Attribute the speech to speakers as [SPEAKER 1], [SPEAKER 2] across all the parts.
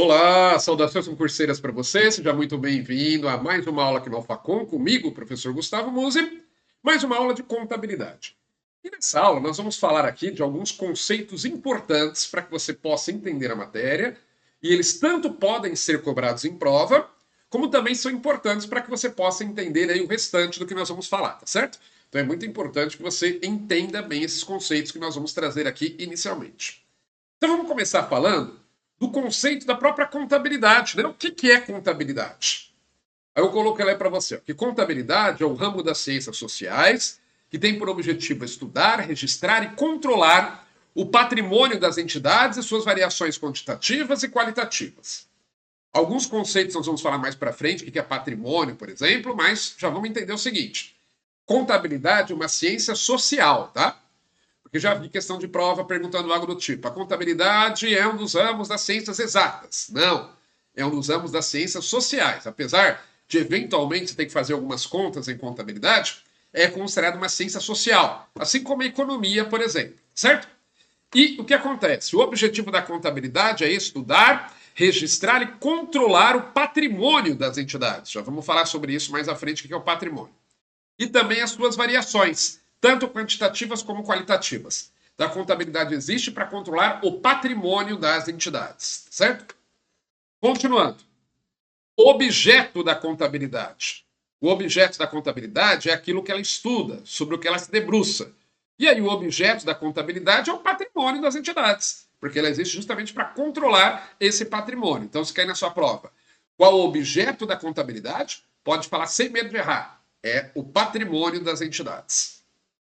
[SPEAKER 1] Olá, saudações concurseiras para você, seja muito bem-vindo a mais uma aula aqui no Alfacom, comigo, professor Gustavo Musi, mais uma aula de contabilidade. E nessa aula nós vamos falar aqui de alguns conceitos importantes para que você possa entender a matéria, e eles tanto podem ser cobrados em prova, como também são importantes para que você possa entender aí o restante do que nós vamos falar, tá certo? Então é muito importante que você entenda bem esses conceitos que nós vamos trazer aqui inicialmente. Então vamos começar falando do conceito da própria contabilidade, né? O que é contabilidade? Aí eu coloco ela aí para você, ó, que contabilidade é o ramo das ciências sociais que tem por objetivo estudar, registrar e controlar o patrimônio das entidades e suas variações quantitativas e qualitativas. Alguns conceitos nós vamos falar mais para frente, o que é patrimônio, por exemplo, mas já vamos entender o seguinte: contabilidade é uma ciência social, tá? Porque já vi questão de prova perguntando algo do tipo: a contabilidade é um dos ramos das ciências exatas. Não, é um dos ramos das ciências sociais. Apesar de eventualmente você ter que fazer algumas contas em contabilidade, é considerado uma ciência social, assim como a economia, por exemplo, certo? E o que acontece? O objetivo da contabilidade é estudar, registrar e controlar o patrimônio das entidades. Já vamos falar sobre isso mais à frente, o que é o patrimônio. E também as suas variações, tanto quantitativas como qualitativas. Então, a contabilidade existe para controlar o patrimônio das entidades, certo? Continuando. Objeto da contabilidade. O objeto da contabilidade é aquilo que ela estuda, sobre o que ela se debruça. E aí o objeto da contabilidade é o patrimônio das entidades, porque ela existe justamente para controlar esse patrimônio. Então, se cair na sua prova, qual o objeto da contabilidade? Pode falar sem medo de errar. É o patrimônio das entidades.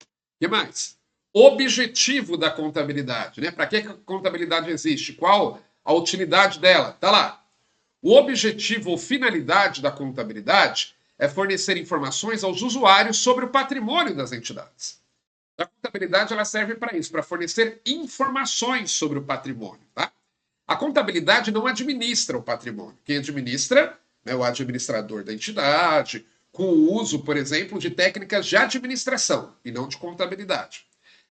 [SPEAKER 1] O que mais? Objetivo da contabilidade, né? Para que a contabilidade existe? Qual a utilidade dela? Tá lá. O objetivo ou finalidade da contabilidade é fornecer informações aos usuários sobre o patrimônio das entidades. A contabilidade ela serve para isso, para fornecer informações sobre o patrimônio, tá? A contabilidade não administra o patrimônio. Quem administra é o administrador da entidade, com o uso, por exemplo, de técnicas de administração e não de contabilidade.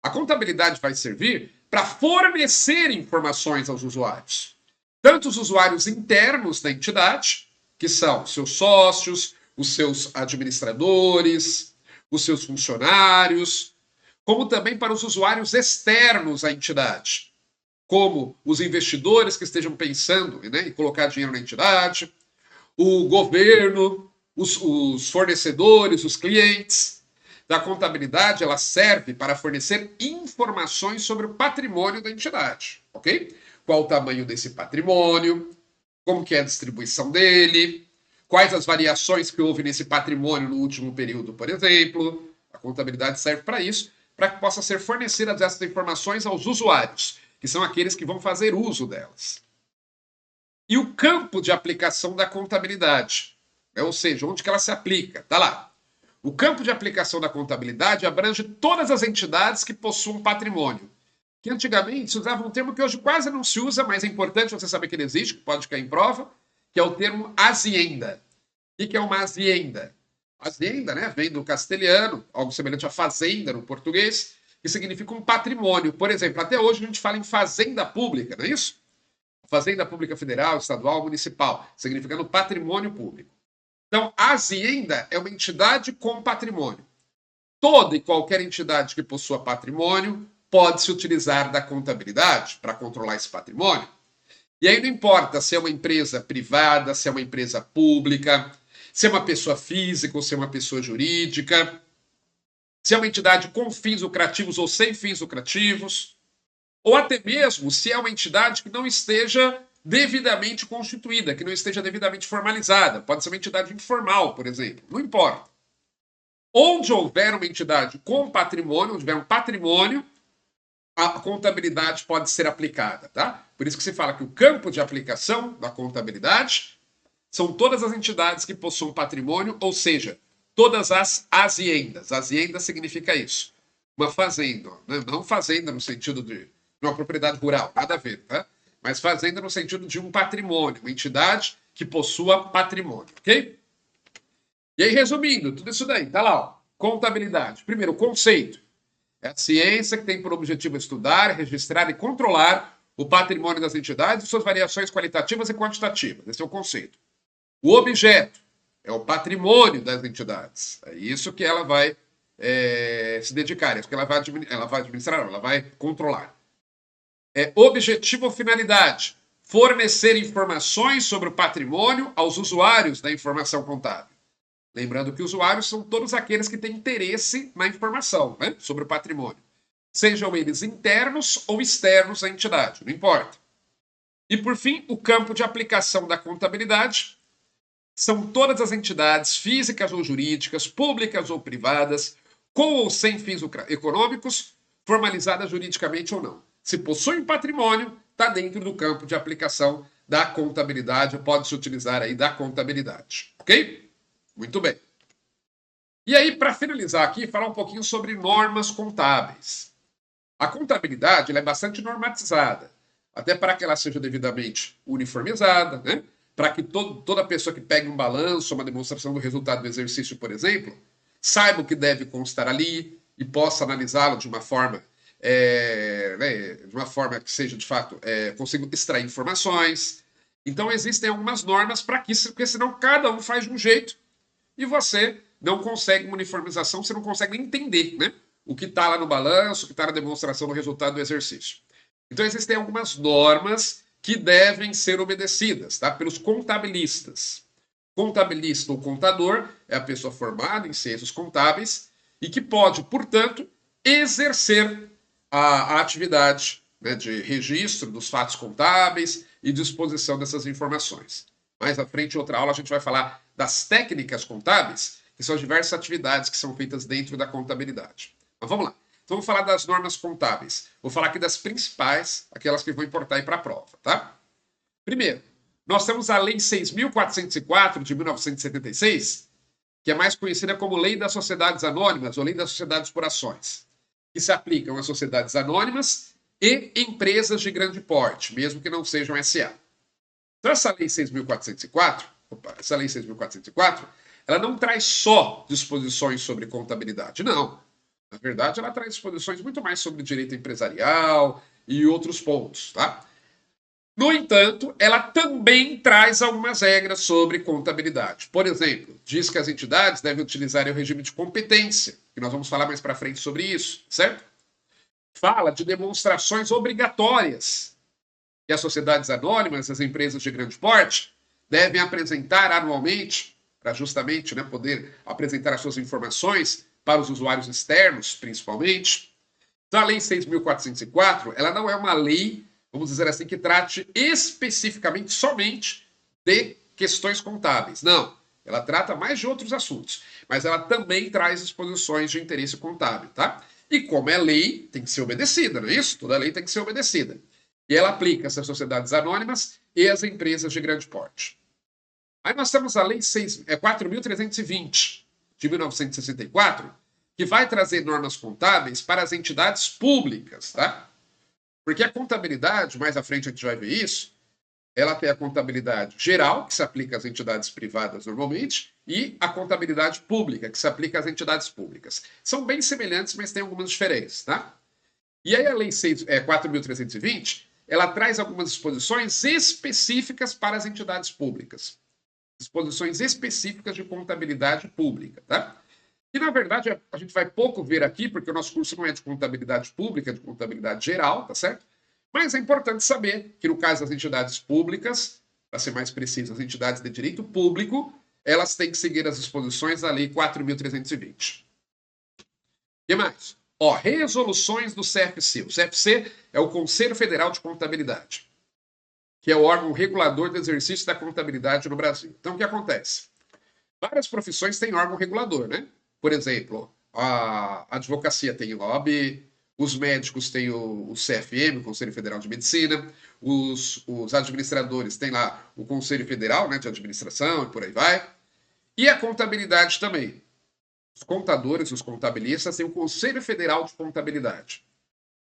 [SPEAKER 1] A contabilidade vai servir para fornecer informações aos usuários. Tanto os usuários internos da entidade, que são seus sócios, os seus administradores, os seus funcionários, como também para os usuários externos à entidade, como os investidores que estejam pensando, né, em colocar dinheiro na entidade, o governo, os fornecedores, os clientes. A contabilidade ela serve para fornecer informações sobre o patrimônio da entidade, ok? Qual o tamanho desse patrimônio, como que é a distribuição dele, quais as variações que houve nesse patrimônio no último período, por exemplo. A contabilidade serve para isso, para que possa ser fornecidas essas informações aos usuários, que são aqueles que vão fazer uso delas. E o campo de aplicação da contabilidade, né? Ou seja, onde que ela se aplica, tá lá. O campo de aplicação da contabilidade abrange todas as entidades que possuam patrimônio, que antigamente se usava um termo que hoje quase não se usa, mas é importante você saber que ele existe, que pode cair em prova, que é o termo hacienda. O que é uma hacienda? Hacienda, né, vem do castelhano, algo semelhante a fazenda no português, que significa um patrimônio. Por exemplo, até hoje a gente fala em fazenda pública, não é isso? Fazenda pública federal, estadual, municipal, significando patrimônio público. Então, a hacienda é uma entidade com patrimônio. Toda e qualquer entidade que possua patrimônio pode se utilizar da contabilidade para controlar esse patrimônio. E aí não importa se é uma empresa privada, se é uma empresa pública, se é uma pessoa física ou se é uma pessoa jurídica, se é uma entidade com fins lucrativos ou sem fins lucrativos, ou até mesmo se é uma entidade que não esteja devidamente constituída, que não esteja devidamente formalizada. Pode ser uma entidade informal, por exemplo. Não importa. Onde houver uma entidade com patrimônio, onde houver um patrimônio, a contabilidade pode ser aplicada, tá? Por isso que se fala que o campo de aplicação da contabilidade são todas as entidades que possuem patrimônio, ou seja, todas as haciendas. Hacienda significa isso. Uma fazenda, né? Não fazenda no sentido de uma propriedade rural, nada a ver, tá? Mas fazenda no sentido de um patrimônio, uma entidade que possua patrimônio, ok? E aí, resumindo, tudo isso daí, tá lá, ó. Contabilidade. Primeiro, o conceito. É a ciência que tem por objetivo estudar, registrar e controlar o patrimônio das entidades e suas variações qualitativas e quantitativas. Esse é o conceito. O objeto é o patrimônio das entidades. É isso que ela vai se dedicar, é isso que ela vai administrar, não, ela vai controlar. Objetivo ou finalidade: fornecer informações sobre o patrimônio aos usuários da informação contábil. Lembrando que usuários são todos aqueles que têm interesse na informação, né, sobre o patrimônio. Sejam eles internos ou externos à entidade, não importa. E, por fim, o campo de aplicação da contabilidade são todas as entidades físicas ou jurídicas, públicas ou privadas, com ou sem fins econômicos, formalizadas juridicamente ou não. Se possuem patrimônio, está dentro do campo de aplicação da contabilidade, pode-se utilizar aí da contabilidade, ok? Muito bem. E aí, para finalizar aqui, falar um pouquinho sobre normas contábeis. A contabilidade ela é bastante normatizada, até para que ela seja devidamente uniformizada, né? Para que toda pessoa que pegue um balanço, uma demonstração do resultado do exercício, por exemplo, saiba o que deve constar ali e possa analisá-lo de uma forma, que seja, de fato, consiga extrair informações. Então, existem algumas normas para que, porque senão cada um faz de um jeito e você não consegue uma uniformização, você não consegue entender, né, o que está lá no balanço, o que está na demonstração do resultado do exercício. Então, existem algumas normas que devem ser obedecidas, tá, pelos contabilistas. Contabilista ou contador é a pessoa formada em ciências contábeis e que pode, portanto, exercer a atividade, né, de registro dos fatos contábeis e disposição dessas informações. Mais à frente, em outra aula, a gente vai falar das técnicas contábeis, que são diversas atividades que são feitas dentro da contabilidade. Mas vamos lá. Então, vamos falar das normas contábeis. Vou falar aqui das principais, aquelas que vão importar aí para a prova, tá? Primeiro, nós temos a Lei 6.404, de 1976, que é mais conhecida como Lei das Sociedades Anônimas ou Lei das Sociedades por Ações, que se aplicam às sociedades anônimas e empresas de grande porte, mesmo que não sejam SA. Então, essa Lei 6.404, ela não traz só disposições sobre contabilidade, não. Na verdade, ela traz disposições muito mais sobre direito empresarial e outros pontos, tá? No entanto, ela também traz algumas regras sobre contabilidade. Por exemplo, diz que as entidades devem utilizar o regime de competência, que nós vamos falar mais para frente sobre isso, certo? Fala de demonstrações obrigatórias que as sociedades anônimas, as empresas de grande porte, devem apresentar anualmente, para justamente, né, poder apresentar as suas informações para os usuários externos, principalmente. Então, a Lei 6.404, ela não é uma lei, vamos dizer assim, que trate especificamente somente de questões contábeis. Não, ela trata mais de outros assuntos, mas ela também traz disposições de interesse contábil, tá? E como é lei, tem que ser obedecida, não é isso? Toda lei tem que ser obedecida. E ela aplica-se às sociedades anônimas e às empresas de grande porte. Aí nós temos a Lei 4.320, de 1964, que vai trazer normas contábeis para as entidades públicas, tá? Porque a contabilidade, mais à frente a gente vai ver isso, ela tem a contabilidade geral, que se aplica às entidades privadas normalmente, e a contabilidade pública, que se aplica às entidades públicas. São bem semelhantes, mas tem algumas diferenças, tá? E aí a Lei 4.320, ela traz algumas disposições específicas para as entidades públicas. Disposições específicas de contabilidade pública, tá? E, na verdade, a gente vai pouco ver aqui, porque o nosso curso não é de contabilidade pública, é de contabilidade geral, tá certo? Mas é importante saber que, no caso das entidades públicas, para ser mais preciso, as entidades de direito público, elas têm que seguir as disposições da Lei 4.320. O que mais? Resoluções do CFC. O CFC é o Conselho Federal de Contabilidade, que é o órgão regulador do exercício da contabilidade no Brasil. Então, o que acontece? Várias profissões têm órgão regulador, né? Por exemplo, a advocacia tem o OAB, os médicos têm o CFM, o Conselho Federal de Medicina, os administradores têm lá o Conselho Federal, né, de Administração e por aí vai. E a contabilidade também. Os contadores, os contabilistas têm o Conselho Federal de Contabilidade.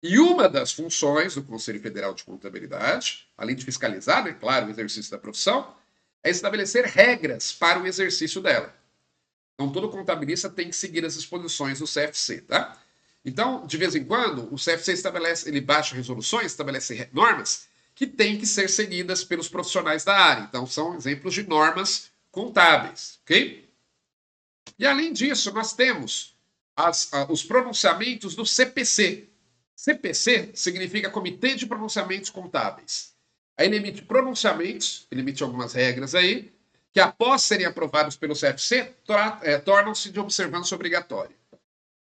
[SPEAKER 1] E uma das funções do Conselho Federal de Contabilidade, além de fiscalizar, né, claro, o exercício da profissão, é estabelecer regras para o exercício dela. Então, todo contabilista tem que seguir as disposições do CFC, tá? Então, de vez em quando, o CFC estabelece, ele baixa resoluções, estabelece normas que têm que ser seguidas pelos profissionais da área. Então, são exemplos de normas contábeis, ok? E além disso, nós temos os pronunciamentos do CPC. CPC significa Comitê de Pronunciamentos Contábeis. Aí ele emite pronunciamentos, ele emite algumas regras aí, que após serem aprovados pelo CFC, tornam-se de observância obrigatória.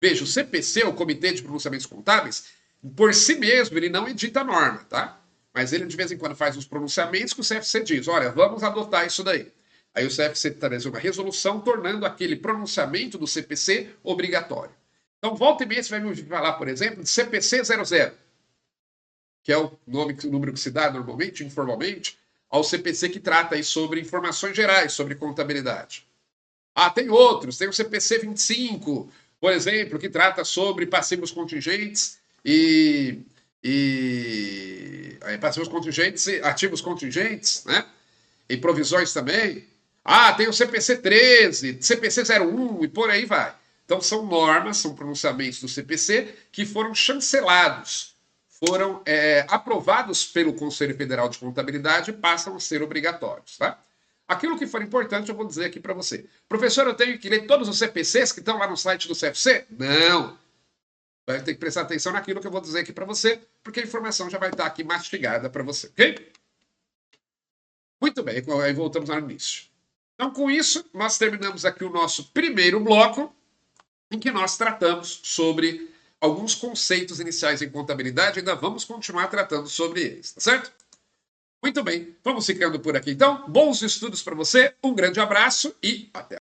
[SPEAKER 1] Veja, o CPC, o Comitê de Pronunciamentos Contábeis, por si mesmo, ele não edita a norma, tá? Mas ele, de vez em quando, faz os pronunciamentos que o CFC diz, olha, vamos adotar isso daí. Aí o CFC traz uma resolução tornando aquele pronunciamento do CPC obrigatório. Então, volta e meia, você vai me falar, por exemplo, de CPC 00, que é o número que se dá normalmente, informalmente, ao CPC que trata aí sobre informações gerais, sobre contabilidade. Ah, tem outros, tem o CPC 25, por exemplo, que trata sobre passivos contingentes passivos contingentes e ativos contingentes, né? E provisões também. Ah, tem o CPC 13, CPC 01 e por aí vai. Então são normas, são pronunciamentos do CPC que foram chancelados, foram aprovados pelo Conselho Federal de Contabilidade e passam a ser obrigatórios, tá? Aquilo que for importante eu vou dizer aqui para você. Professor, eu tenho que ler todos os CPCs que estão lá no site do CFC? Não. Vai ter que prestar atenção naquilo que eu vou dizer aqui para você, porque a informação já vai estar aqui mastigada para você, ok? Muito bem, aí voltamos ao início. Então, com isso, nós terminamos aqui o nosso primeiro bloco, em que nós tratamos sobre alguns conceitos iniciais em contabilidade, ainda vamos continuar tratando sobre eles, tá certo? Muito bem, vamos ficando por aqui então. Bons estudos para você, um grande abraço e até